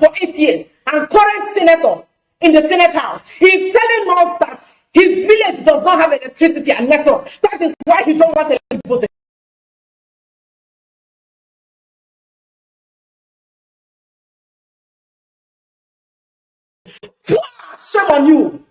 for 8 years and current senator in the Senate House. He's telling us that his village does not have electricity and network. That is why he don't want to vote. Shame on you.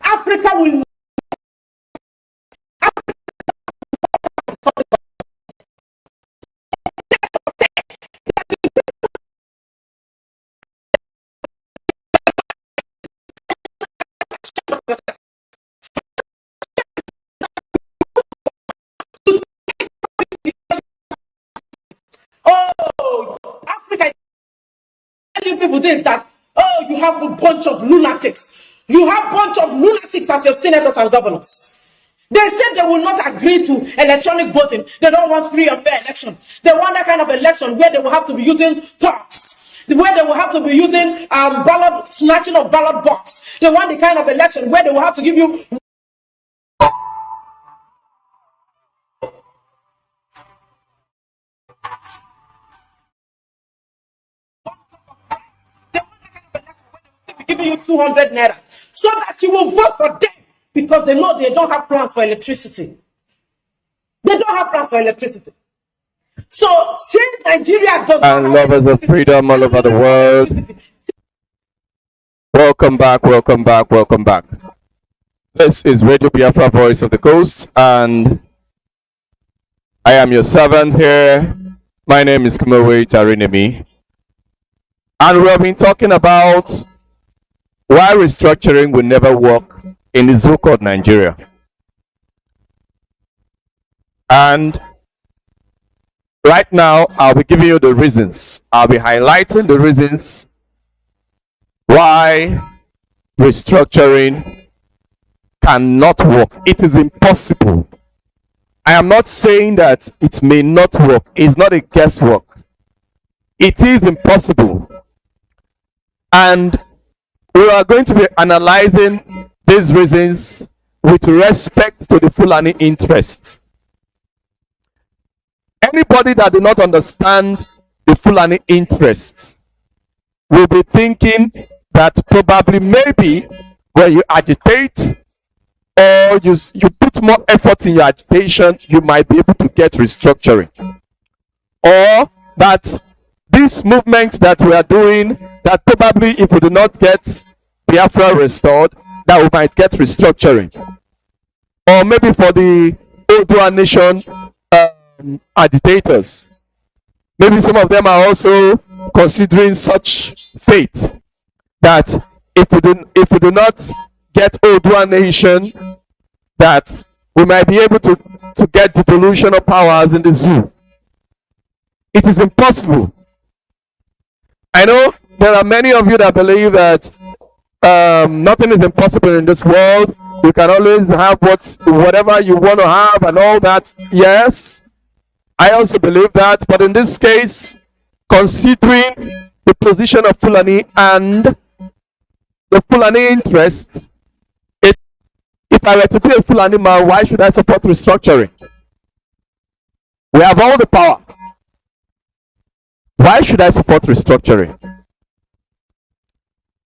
Africa will Africa telling people this that you have a bunch of lunatics. You have a bunch of lunatics as your senators and governors. They said they will not agree to electronic voting. They don't want free and fair election. They want that kind of election where they will have to be using tops, where they will have to be using ballot snatching of ballot box. They want the kind of election where they will have to give you giving you 200 naira so that you will vote for them because they know they don't have plans for electricity. They don't have plans for electricity. So since Nigeria does and lovers of freedom all over the world, welcome back, welcome back, welcome back. This is Radio Biafra, Voice of the Coast, and I am your servant here. My name is Mazi TARY NEMI, and we have been talking about why restructuring will never work in the so-called Nigeria. And right now, I'll be giving you the reasons. I'll be highlighting the reasons why restructuring cannot work. It is impossible. I am not saying that it may not work. It's not a guesswork. It is impossible. And we are going to be analyzing these reasons with respect to the Fulani interests. Anybody that do not understand the Fulani interests will be thinking that probably maybe when you agitate or you put more effort in your agitation, you might be able to get restructuring. Or that these movements that we are doing, that probably if we do not get Biafra restored, that we might get restructuring. Or maybe for the Odua Nation agitators, maybe some of them are also considering such fate that if we do not get Odua Nation, that we might be able to get devolutional powers in the zoo. It is impossible. I know there are many of you that believe that nothing is impossible in this world. You can always have whatever you want to have and all that. Yes, I also believe that. But in this case, considering the position of Fulani and the Fulani interest, if I were to be a Fulani man, why should I support restructuring? We have all the power. Why should I support restructuring?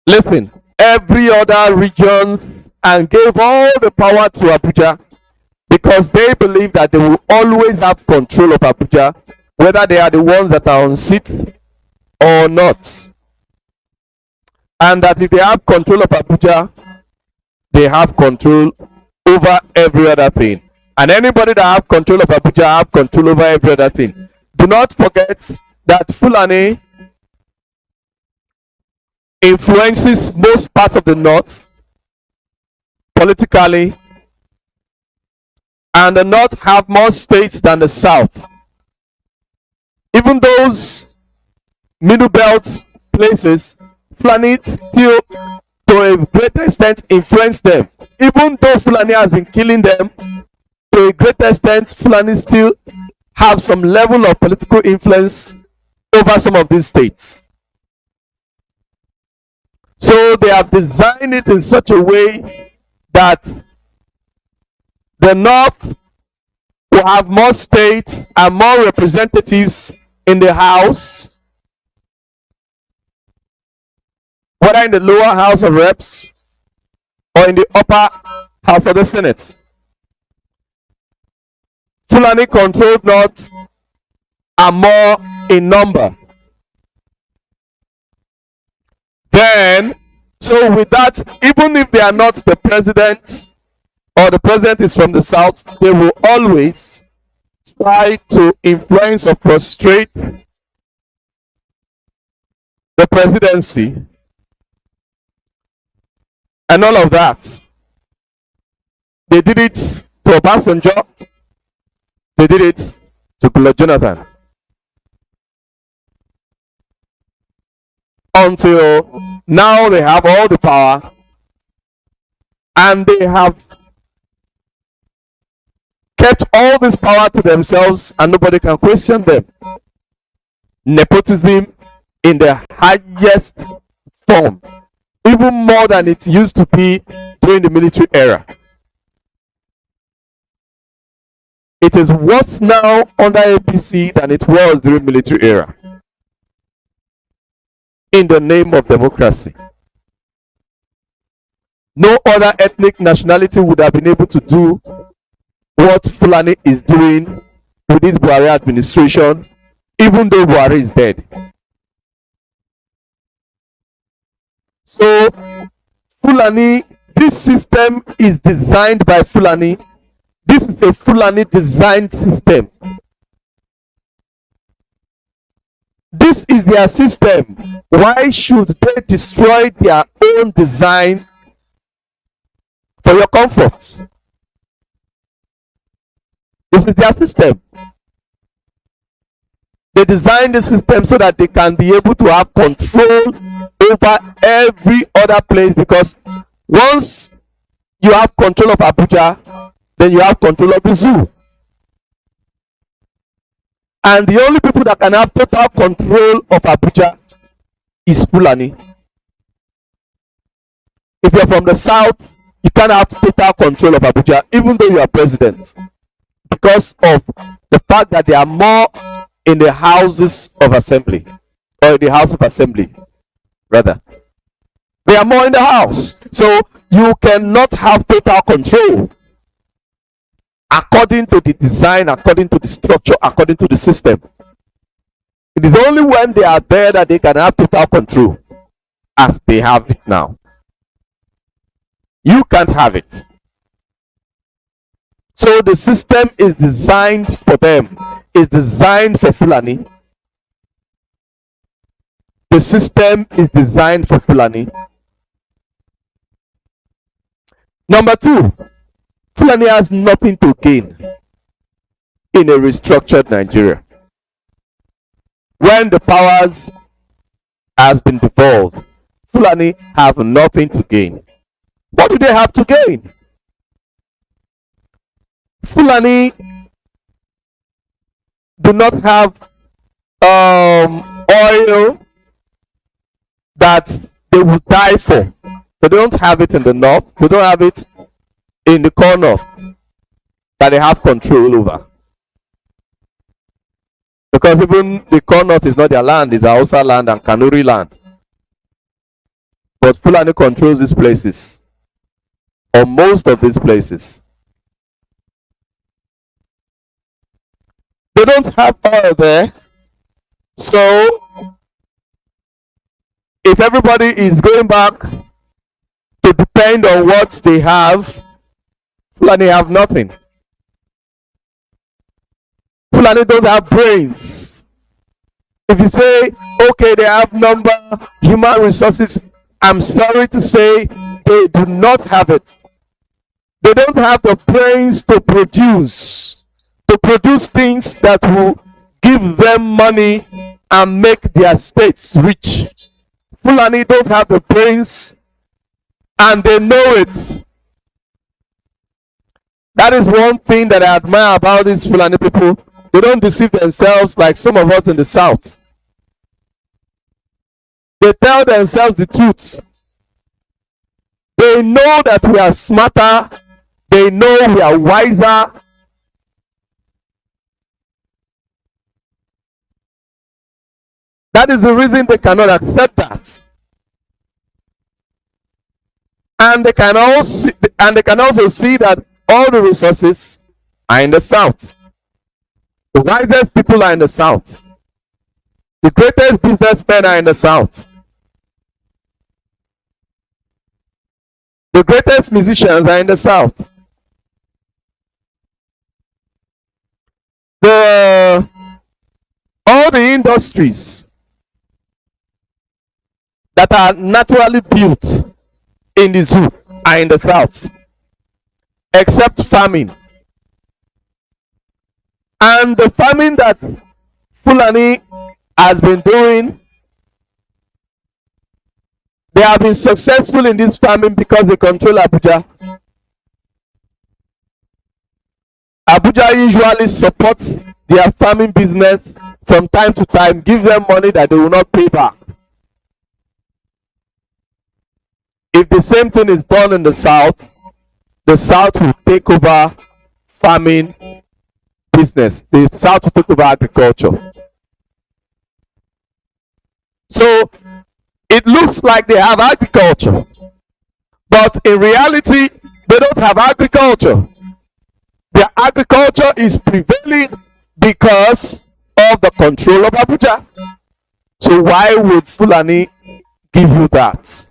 Listen, every other regions and gave all the power to Abuja because they believe that they will always have control of Abuja, whether they are the ones that are on seat or not. And that if they have control of Abuja, they have control over every other thing. And anybody that have control of Abuja have control over every other thing. Do not forget that Fulani influences most parts of the north politically, and the north have more states than the south. Even those middle belt places, Fulani still to a great extent influence them. Even though Fulani has been killing them, to a great extent Fulani still have some level of political influence over some of these states. So they have designed it in such a way that the North will have more states and more representatives in the House, whether in the lower House of Reps or in the upper House of the Senate. Fulani controlled North are more in number. Then, so with that, even if they are not the president, or the president is from the South, they will always try to influence or frustrate the presidency and all of that. They did it to Obasanjo. They did it to Goodluck Jonathan. Until now they have all the power and they have kept all this power to themselves and nobody can question them. Nepotism in the highest form, even more than it used to be during the military era. It is worse now under APC than it was during military era. In the name of democracy. No other ethnic nationality would have been able to do what Fulani is doing with this Buhari administration, even though Buhari is dead. So, Fulani, this system is designed by Fulani. This is a Fulani designed system. This is their system. Why should they destroy their own design for your comfort? This is their system. They designed the system so that they can be able to have control over every other place, because once you have control of Abuja, then you have control of the zoo. And the only people that can have total control of Abuja is Fulani. If you're from the south, you can't have total control of Abuja, even though you are president, because of the fact that they are more in the houses of assembly, or in the house of assembly, rather. They are more in the house. So you cannot have total control according to the design, according to the structure, according to the system. It is only when they are there that they can have total control, as they have it now. You can't have it. So the system is designed for them, is designed for Fulani. The system is designed for Fulani. Number two, Fulani has nothing to gain in a restructured Nigeria. When the powers has been devolved, Fulani have nothing to gain. What do they have to gain? Fulani do not have oil that they would die for. They don't have it in the north. They don't have it in the core north that they have control over. Because even the core north is not their land, it's Hausa land and Kanuri land. But Fulani controls these places, or most of these places. They don't have oil there. So, if everybody is going back to depend on what they have, Fulani have nothing. Fulani don't have brains. If you say, okay, they have number, human resources, I'm sorry to say they do not have it. They don't have the brains to produce things that will give them money and make their states rich. Fulani don't have the brains and they know it. That is one thing that I admire about these Fulani people. They don't deceive themselves like some of us in the south. They tell themselves the truth. They know that we are smarter. They know we are wiser. That is the reason they cannot accept that. And they can also see that all the resources are in the south. The wisest people are in the south. The greatest businessmen are in the south. The greatest musicians are in the south. All the industries that are naturally built in the zoo are in the south, except farming. And the farming that Fulani has been doing, they have been successful in this farming because they control Abuja. Abuja usually supports their farming business from time to time, give them money that they will not pay back. If the same thing is done in the south will take over farming business. The south will take over agriculture. So it looks like they have agriculture, but in reality, they don't have agriculture. Their agriculture is prevailing because of the control of Abuja. So why would Fulani give you that?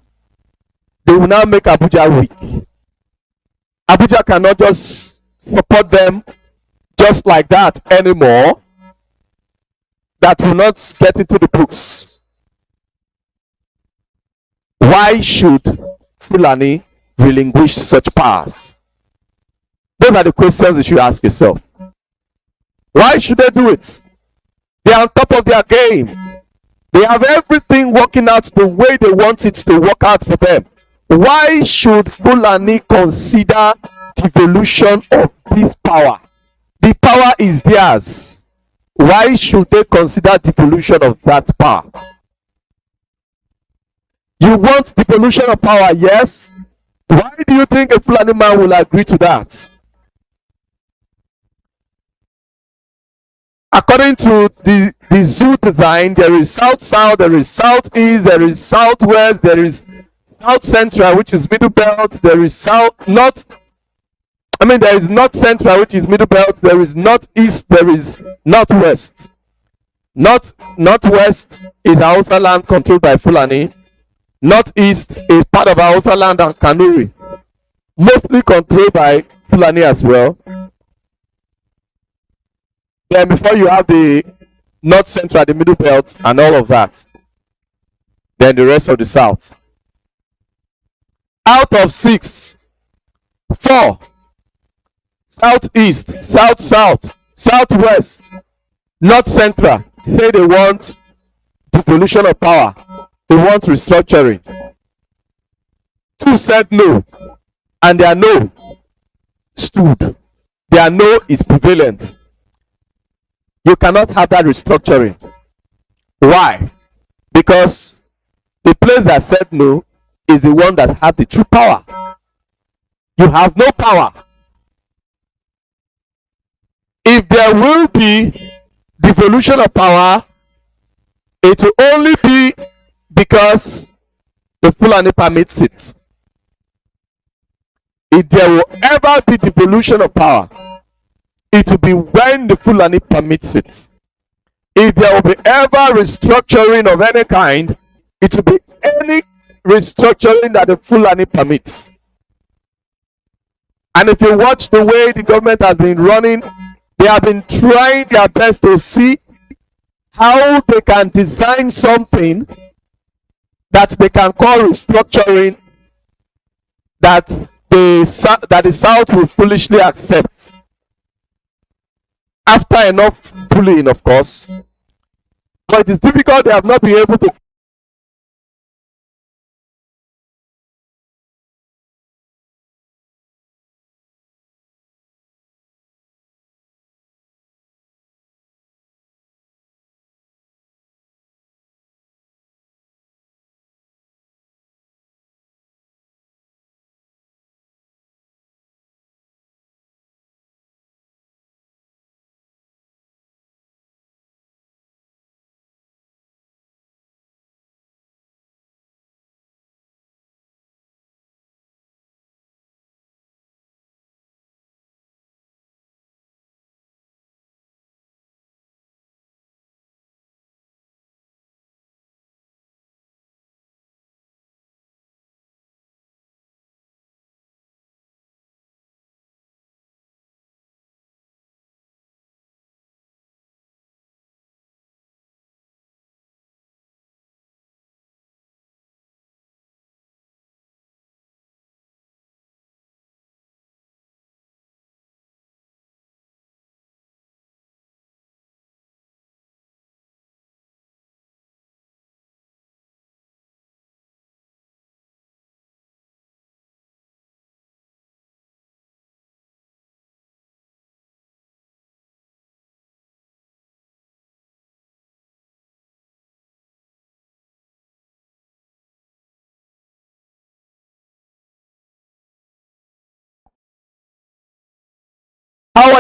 They will now make Abuja weak. Abuja cannot just support them just like that anymore. That will not get into the books. Why should Fulani relinquish such powers? Those are the questions you should ask yourself. Why should they do it? They are on top of their game. They have everything working out the way they want it to work out for them. Why should Fulani consider devolution of this power? The power is theirs. Why should they consider devolution of that power? You want devolution of power, yes? Why do you think a Fulani man will agree to that? According to the zoo design, there is south-south, there is southeast, there is southwest, there is south central, which is middle belt, there is there is north central, which is middle belt, there is northeast, there is northwest. Northwest is Hausa land controlled by Fulani. Northeast is part of Hausa land and Kanuri, mostly controlled by Fulani as well. Then before you have the north central, the middle belt, and all of that. Then the rest of the south. Out of 6, 4, southeast, south-south, southwest, north central say they want devolution of power. They want restructuring. 2 said no, and their no stood. Their no is prevalent. You cannot have that restructuring. Why? Because the place that said no is the one that has the true power. You have no power. If there will be devolution of power, it will only be because the Fulani permits it. If there will ever be devolution of power, it will be when the Fulani permits it. If there will be ever restructuring of any kind, it will be any restructuring that the Fulani permits. And if you watch the way the government has been running, they have been trying their best to see how they can design something that they can call restructuring that the South will foolishly accept. After enough bullying, of course. But it is difficult, they have not been able to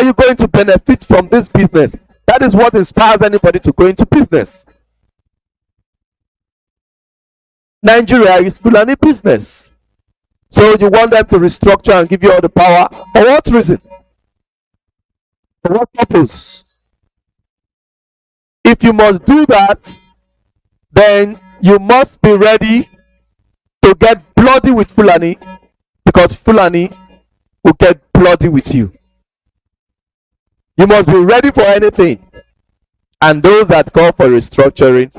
are you going to benefit from this business? That is what inspires anybody to go into business. Nigeria is Fulani business. So you want them to restructure and give you all the power. For what reason? For what purpose? If you must do that, then you must be ready to get bloody with Fulani, because Fulani will get bloody with you. You must be ready for anything. And those that call for restructuring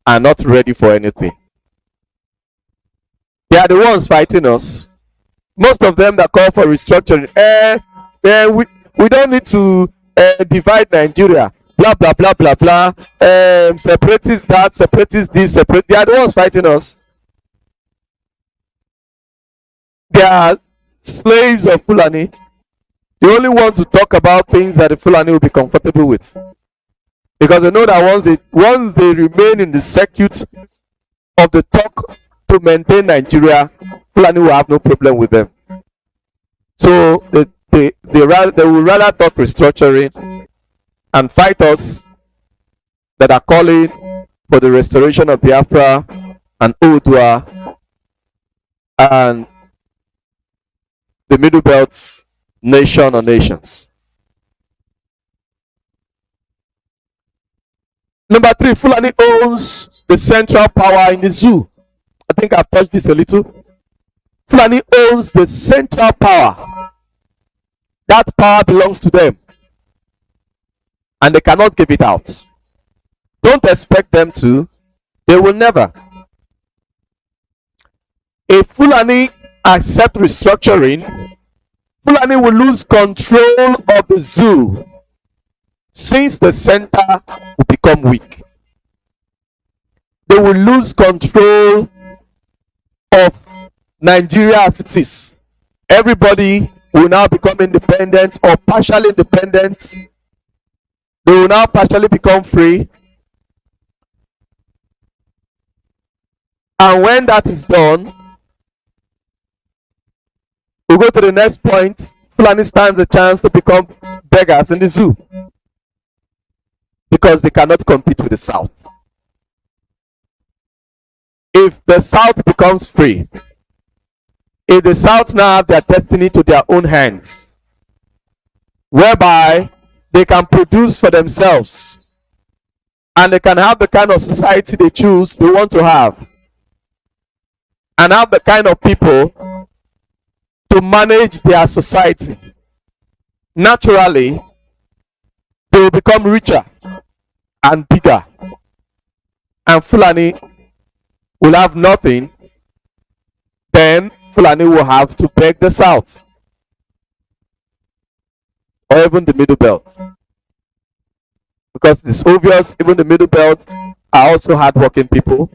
are not ready for anything. They are the ones fighting us. Most of them that call for restructuring, we don't need to divide Nigeria. Blah, blah, blah, blah, blah. Separatists that, separatists this, separatists. They are the ones fighting us. They are slaves of Fulani. They only want to talk about things that the Fulani will be comfortable with. Because they know that once they remain in the circuit of the talk to maintain Nigeria, Fulani will have no problem with them. So they will rather talk restructuring and fight us that are calling for the restoration of Biafra and Oodua and the Middle Belt nation or nations. Number 3, Fulani owns the central power in the zoo. I think I've touched this a little. Fulani owns the central power. That power belongs to them. And they cannot give it out. Don't expect them to. They will never. If Fulani accept restructuring, Fulani will lose control of the zoo, since the center will become weak. They will lose control of Nigeria as it is. Everybody will now become independent or partially independent. They will now partially become free. And when that is done, we'll go to the next point. Fulani stands a chance to become beggars in the zoo, because they cannot compete with the South. If the South becomes free, if the South now have their destiny to their own hands, whereby they can produce for themselves and they can have the kind of society they choose, they want to have, and have the kind of people to manage their society, naturally they will become richer and bigger, and Fulani will have nothing. Then Fulani will have to beg the South or even the Middle Belt, because it's obvious even the Middle Belt are also hardworking people.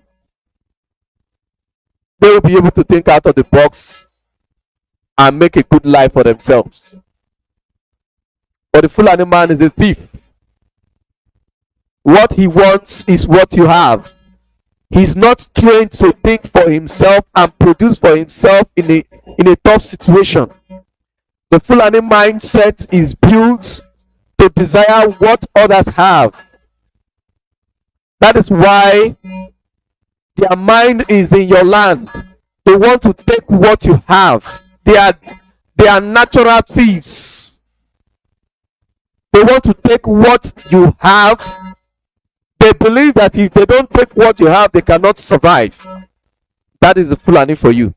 They will be able to think out of the box and make a good life for themselves. But the Fulani man is a thief. What he wants is what you have. He's not trained to think for himself and produce for himself in a tough situation. The Fulani mindset is built to desire what others have. That is why their mind is in your land. They want to take what you have. They are natural thieves. They want to take what you have. They believe that if they don't take what you have, they cannot survive. That is the Fulani for you.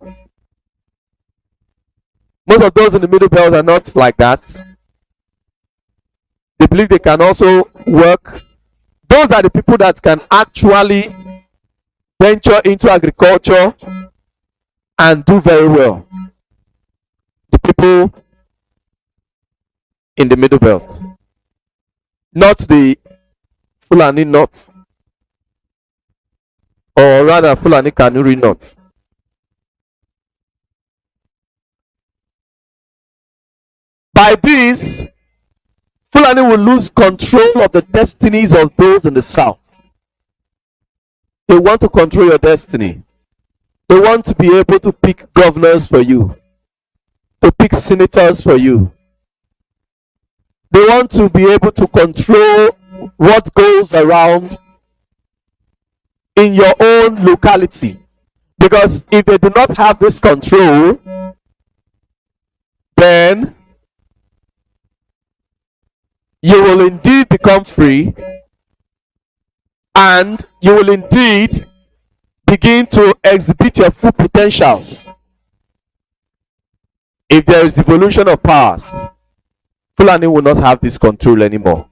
Most of those in the Middle Belt are not like that. They believe they can also work. Those are the people that can actually venture into agriculture and do very well. The people in the Middle Belt, not the Fulani North, or rather Fulani Kanuri North. By this, Fulani will lose control of the destinies of those in the South. They want to control your destiny. They want to be able to pick governors for you, to pick senators for you. They want to be able to control what goes around in your own locality. Because if they do not have this control, then you will indeed become free, and you will indeed begin to exhibit your full potentials. If there is devolution of powers, Fulani will not have this control anymore.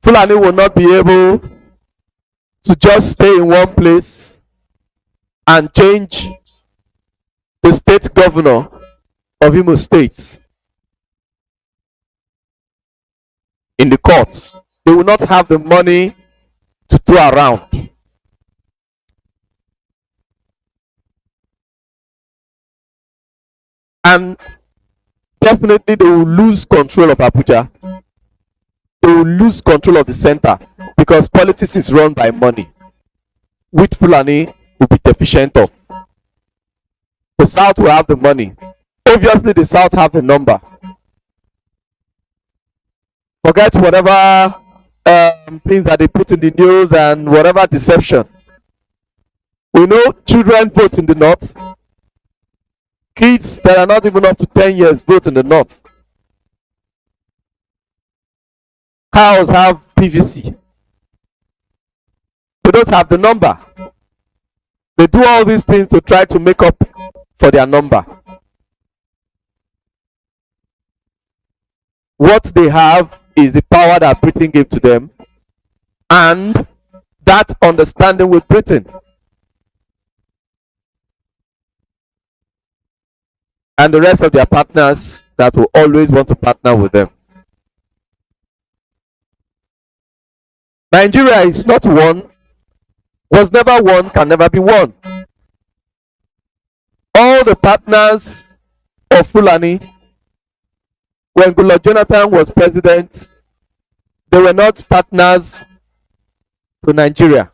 Fulani will not be able to just stay in one place and change the state governor of Imo State in the courts. They will not have the money to throw around. And definitely they will lose control of Abuja. They will lose control of the center, because politics is run by money, which Fulani will be deficient of. The South will have the money. Obviously, the South have the number. Forget whatever things that they put in the news and whatever deception. We know children vote in the North. Kids that are not even up to 10 years vote in the North. Cows have PVC. They don't have the number. They do all these things to try to make up for their number. What they have is the power that Britain gave to them, and that understanding with Britain. And the rest of their partners that will always want to partner with them. Nigeria is not one, was never one, can never be one. All the partners of Fulani, when Goodluck Jonathan was president, they were not partners to Nigeria.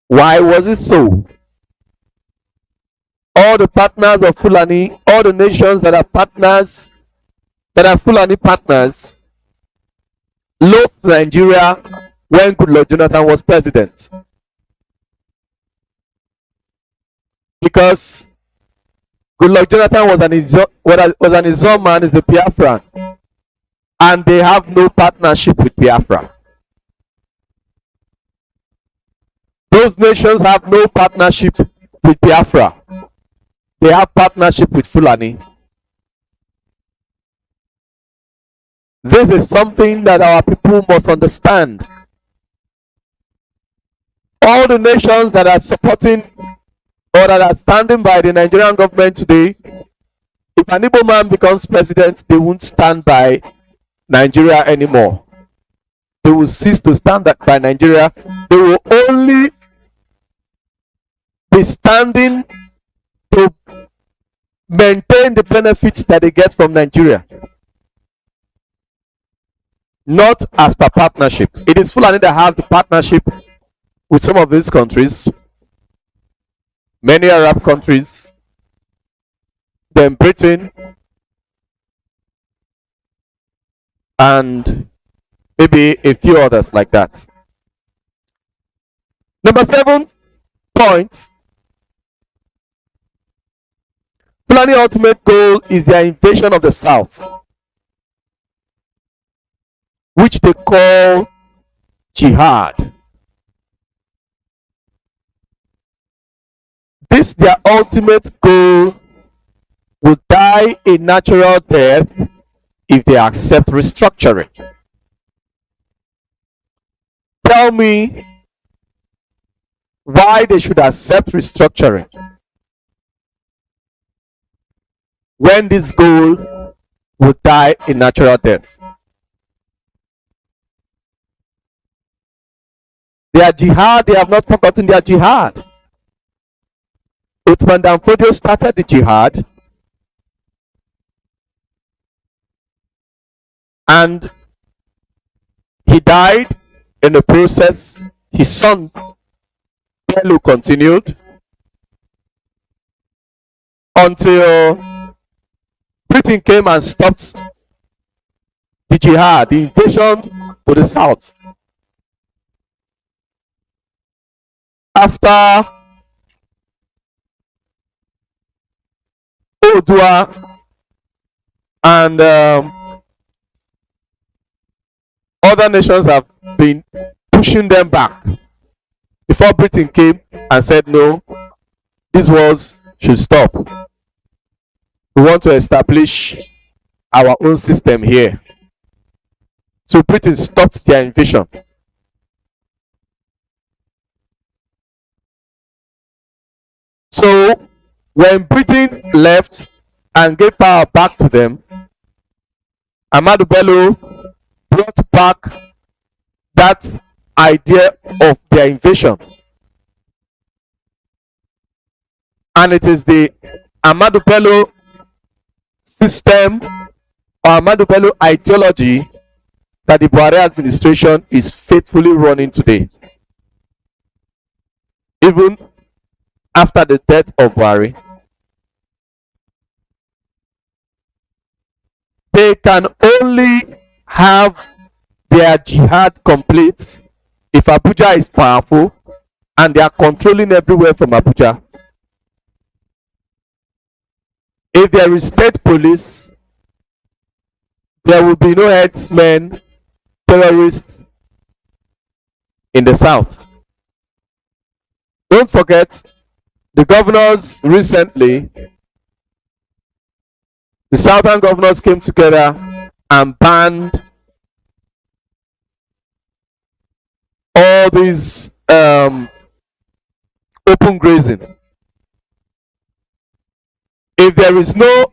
Why was it so? All the partners of Fulani, all the nations that are partners, that are Fulani partners, loathed Nigeria when Goodluck Jonathan was president. Because Goodluck Jonathan was an Izon man, is a Biafran, and they have no partnership with Biafra. Those nations have no partnership with Biafra. They have partnership with Fulani. This is something that our people must understand. All the nations that are supporting or that are standing by the Nigerian government today, if an Igbo man becomes president, they won't stand by Nigeria anymore. They will cease to stand by Nigeria. They will only be standing to maintain the benefits that they get from Nigeria, not as per partnership. It is Fulani that have the partnership with some of these countries, many Arab countries, then Britain, and maybe a few others like that. Number 7 point. Fulani ultimate goal is their invasion of the South, which they call jihad. This their ultimate goal will die a natural death if they accept restructuring. Tell me why they should accept restructuring when this goal will die a natural death. Their jihad, they have not forgotten their jihad. Uthman Dan Fodio started the jihad, and he died in the process. His son Bello continued until Britain came and stopped the jihad, the invasion to the south. After Odua and other nations have been pushing them back, before Britain came and said, no, these wars should stop. We want to establish our own system here. So Britain stopped their invasion. So when Britain left and gave power back to them, Ahmadu Bello brought back that idea of their invasion. And it is the Ahmadu Bello system or Ahmadu Bello ideology that the Buhari administration is faithfully running today. Even after the death of Buhari, they can only have their jihad complete if Abuja is powerful and they are controlling everywhere from Abuja. If there is state police, there will be no herdsmen, terrorists in the south. Don't forget, the governors recently, the southern governors came together and banned all these open grazing. If there is no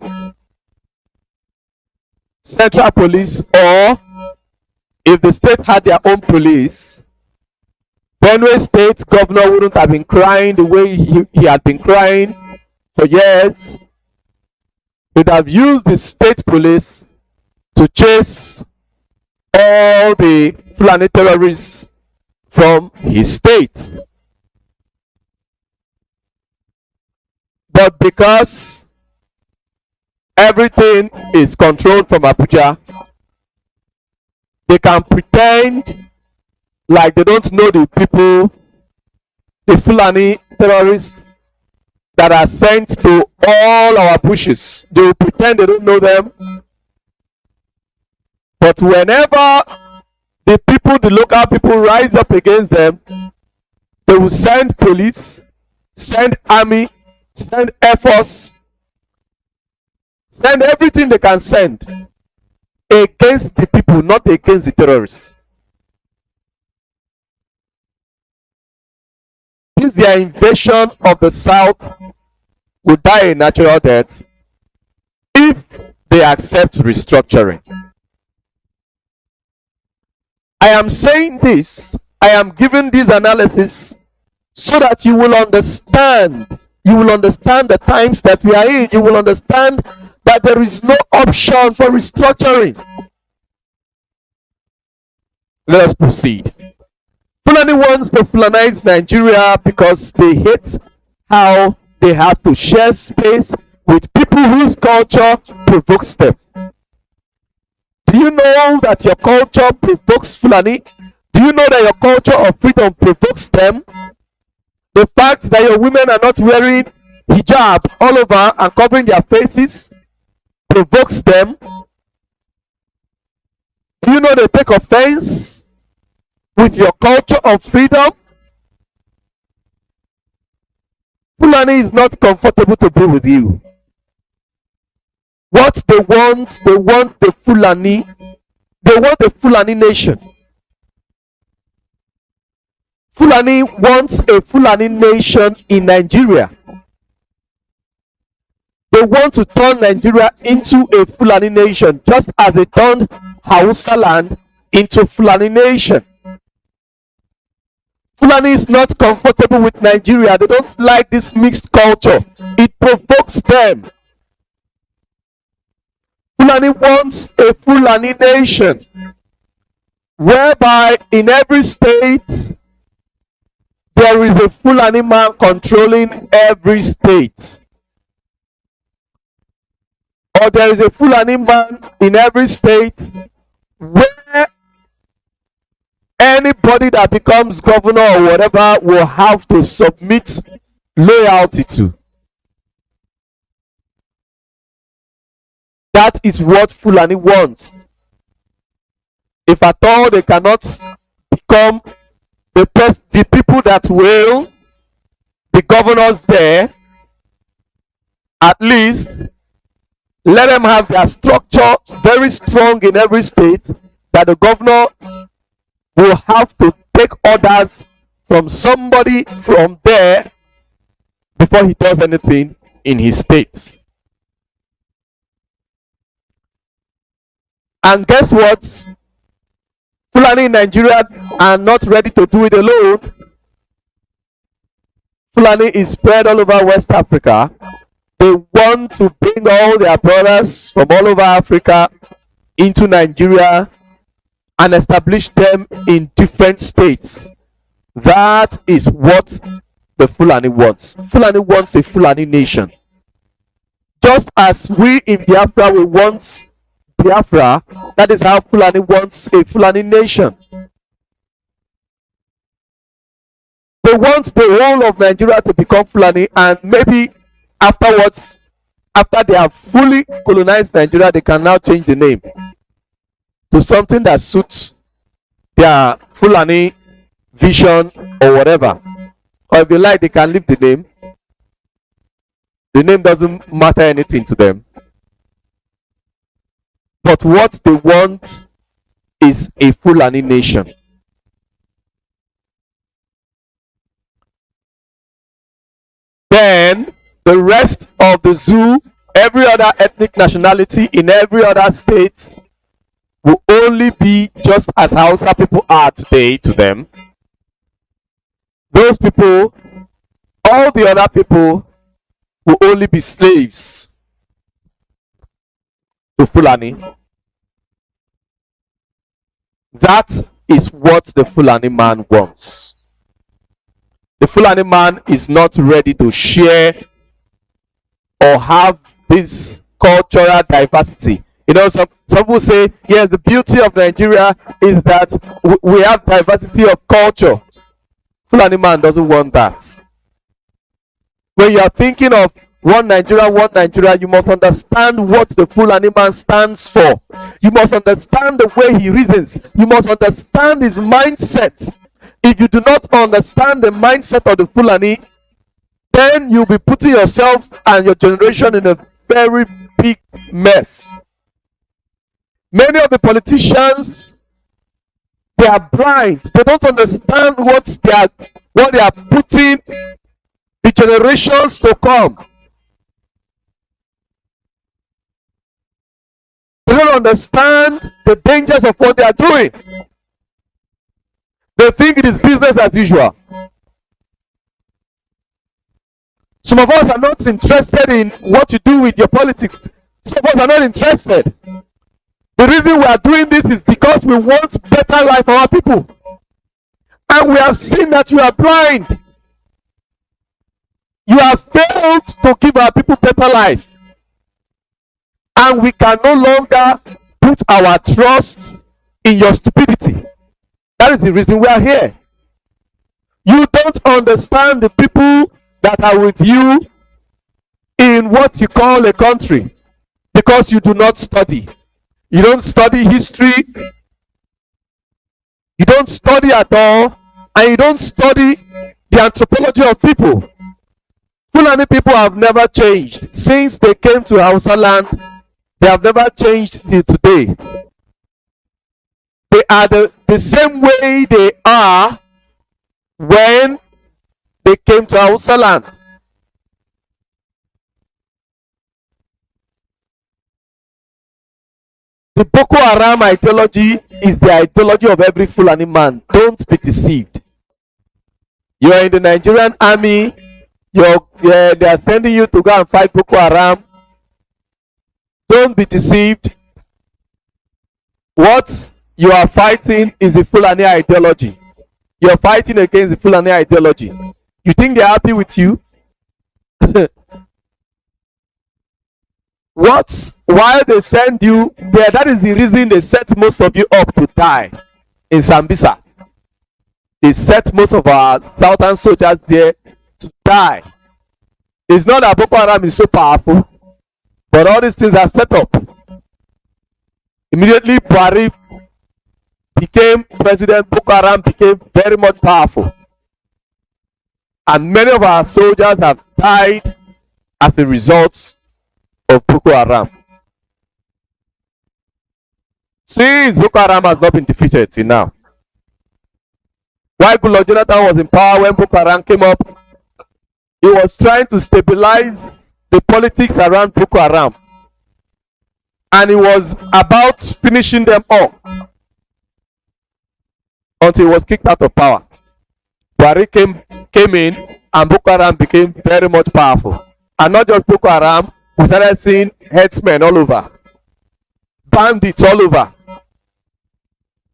central police, or if the state had their own police, Benue State governor wouldn't have been crying the way he had been crying for years. He would have used the state police to chase all the Fulani terrorists from his state. But because everything is controlled from Abuja, they can pretend like they don't know the people, the Fulani terrorists that are sent to all our bushes. They will pretend they don't know them. But whenever the people, the local people, rise up against them, they will send police, send army, send air force, send everything they can send against the people, not against the terrorists. Since their invasion of the south will die a natural death if they accept restructuring. I am saying this, I am giving this analysis so that you will understand the times that we are in. You will understand that there is no option for restructuring. Let us proceed. Fulani wants to Fulanize Nigeria because they hate how they have to share space with people whose culture provokes them. Do you know that your culture provokes Fulani? Do you know that your culture of freedom provokes them? The fact that your women are not wearing hijab all over and covering their faces provokes them. Do you know they take offense with your culture of freedom? Fulani is not comfortable to be with you. What they want the Fulani, they want the Fulani nation. Fulani wants a Fulani nation in Nigeria. They want to turn Nigeria into a Fulani nation, just as they turned Hausa land into Fulani nation. Fulani is not comfortable with Nigeria. They don't like this mixed culture. It provokes them. Fulani wants a Fulani nation, whereby in every state there is a Fulani man controlling every state. or there is a Fulani man in every state where anybody that becomes governor or whatever will have to submit loyalty to. That is what Fulani wants. If at all they cannot become the people that will be governors there, at least let them have their structure very strong in every state, that the governor will have to take orders from somebody from there before he does anything in his state. And guess what? Fulani in Nigeria are not ready to do it alone. Fulani is spread all over West Africa. They want to bring all their brothers from all over Africa into Nigeria and establish them in different states. That is what the Fulani wants. Fulani wants a Fulani nation. Just as we in Biafra, we want Biafra, that is how Fulani wants a Fulani nation. They want the whole of Nigeria to become Fulani, and maybe afterwards, after they have fully colonized Nigeria, they can now change the name to something that suits their Fulani vision or whatever. Or if they like, they can leave the name. The name doesn't matter anything to them. But what they want is a Fulani nation. Then the rest of the zoo, every other ethnic nationality in every other state, will only be just as Hausa people are today to them. Those people, all the other people, will only be slaves to Fulani. That is what the Fulani man wants. The Fulani man is not ready to share or have this cultural diversity. You know, some people say, yes, the beauty of Nigeria is that we have diversity of culture. Fulani man doesn't want that. When you are thinking of one Nigeria, you must understand what the Fulani man stands for. You must understand the way he reasons. You must understand his mindset. If you do not understand the mindset of the Fulani, then you'll be putting yourself and your generation in a very big mess. Many of the politicians, they are blind. They don't understand what they are putting the generations to come. They don't understand the dangers of what they are doing. They think it is business as usual. Some of us are not interested in what you do with your politics. Some of us are not interested. The reason we are doing this is because we want better life for our people. And we have seen that you are blind. You have failed to give our people better life. And we can no longer put our trust in your stupidity. That is the reason we are here. You don't understand the people that are with you in what you call a country because you do not study. You don't study history. You don't study at all. And you don't study the anthropology of people. Fulani people have never changed. Since they came to Hausa land, they have never changed till today. They are the same way they are when they came to Hausa land. The Boko Haram ideology is the ideology of every Fulani man. Don't be deceived. You are in the Nigerian army. They are sending you to go and fight Boko Haram. Don't be deceived. What you are fighting is the Fulani ideology. You are fighting against the Fulani ideology. You think they are happy with you? Why they send you there? That is the reason they set most of you up to die in Sambisa. They set most of our southern soldiers there to die. It's not that Boko Haram is so powerful, but all these things are set up. Immediately Buhari became president, Boko Haram became very much powerful. And many of our soldiers have died as a result of Boko Haram. Since Boko Haram has not been defeated till now. While Goodluck Jonathan was in power when Boko Haram came up, he was trying to stabilize the politics around Boko Haram. And he was about finishing them all until he was kicked out of power. Buhari came in and Boko Haram became very much powerful. And not just Boko Haram, we started seeing headsmen all over, bandits all over.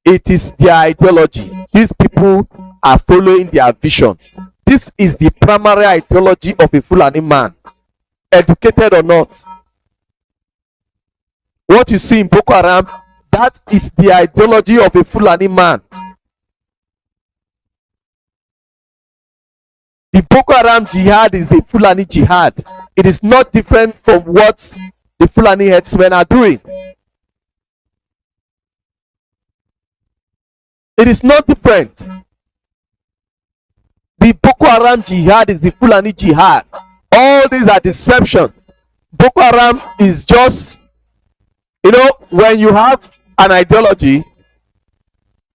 It is their ideology. These people are following their vision. This is the primary ideology of a Fulani man, educated or not. What you see in Boko Haram, that is the ideology of a Fulani man. The Boko Haram jihad is the Fulani jihad. It is not different from what the Fulani headsmen are doing. It is not different. The Boko Haram jihad is the Fulani jihad. All these are deception. Boko Haram is just, when you have an ideology,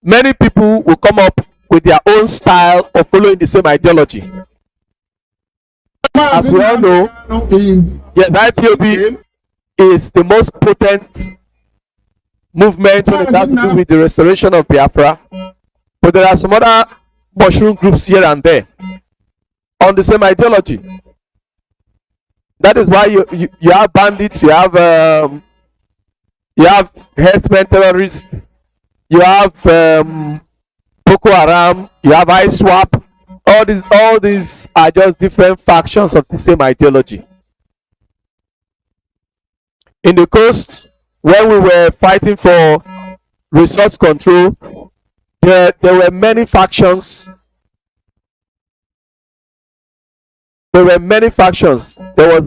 many people will come up with their own style of following the same ideology. As we all know, yes, IPOB is the most potent movement when it has to do with the restoration of Biafra. But there are some other mushroom groups here and there on the same ideology. That is why you have bandits, you have herdsmen terrorists, you have Boko Haram, you have ISWAP. All these are just different factions of the same ideology. In the coast, when we were fighting for resource control, there were many factions. There were many factions. There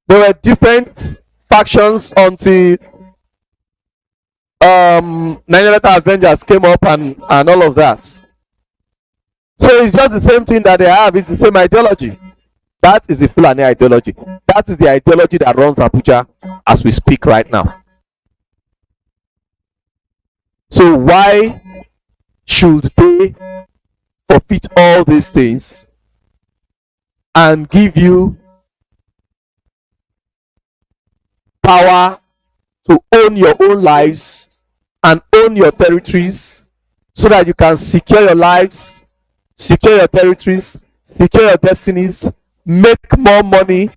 were different factions until Nigeria Avengers came up and all of that. So it's just the same thing that they have. It's the same ideology. That is the Fulani ideology. That is the ideology that runs Abuja as we speak right now. So why should they forfeit all these things and give you power to own your own lives and own your territories so that you can secure your lives, secure your territories, secure your destinies, make more money,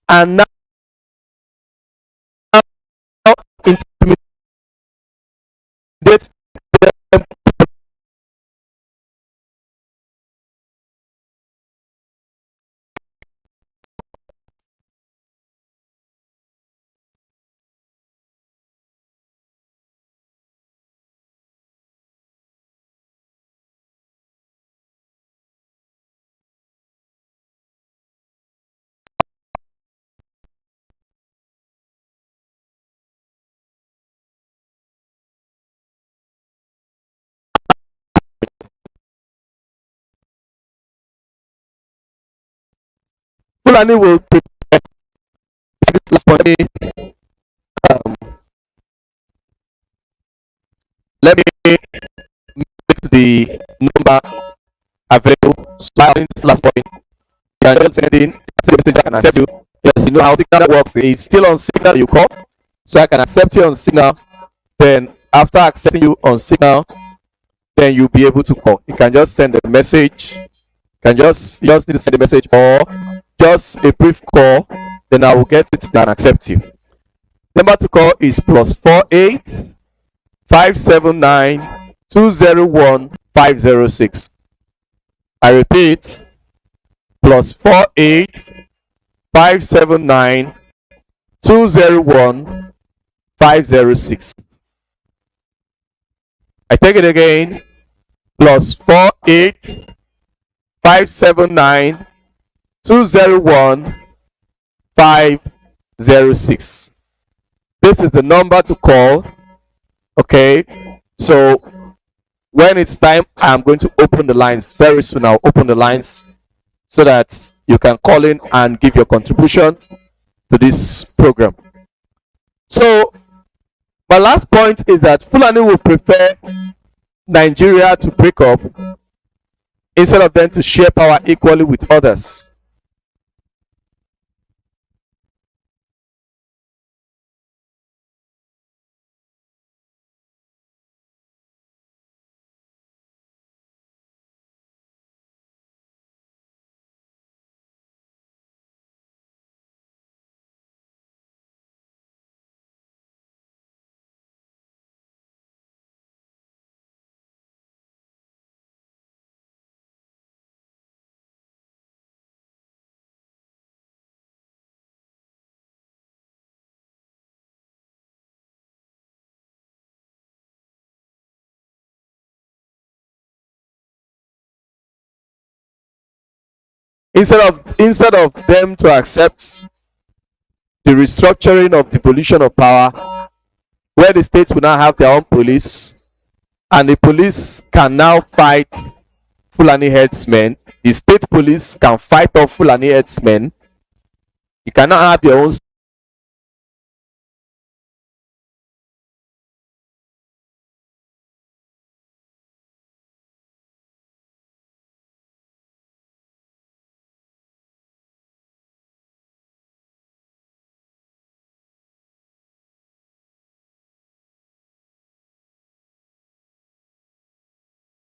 and now intimidate them? Fulani will prepare this last point. Let me make the number available. This last point. You can just send in a message. I can accept you. Yes, you know how Signal works. It's still on Signal. You call, so I can accept you on Signal. Then after accepting you on Signal, then you'll be able to call. You can just send a message. You can just need to send a message or just a brief call. Then I will get it and accept you. The number to call is +48 579 201 506. I repeat, plus 48 579 201 506. I take it again. Plus 48 579 201 506. This is the number to call. Okay, so when it's time, I'm going to open the lines very soon. I'll open the lines so that you can call in and give your contribution to this program. So my last point is that Fulani will prefer Nigeria to break up instead of them to share power equally with others. Instead of them to accept the restructuring of devolution of power, where the states will now have their own police, and the police can now fight Fulani headsmen. The state police can fight off Fulani headsmen. You cannot have your own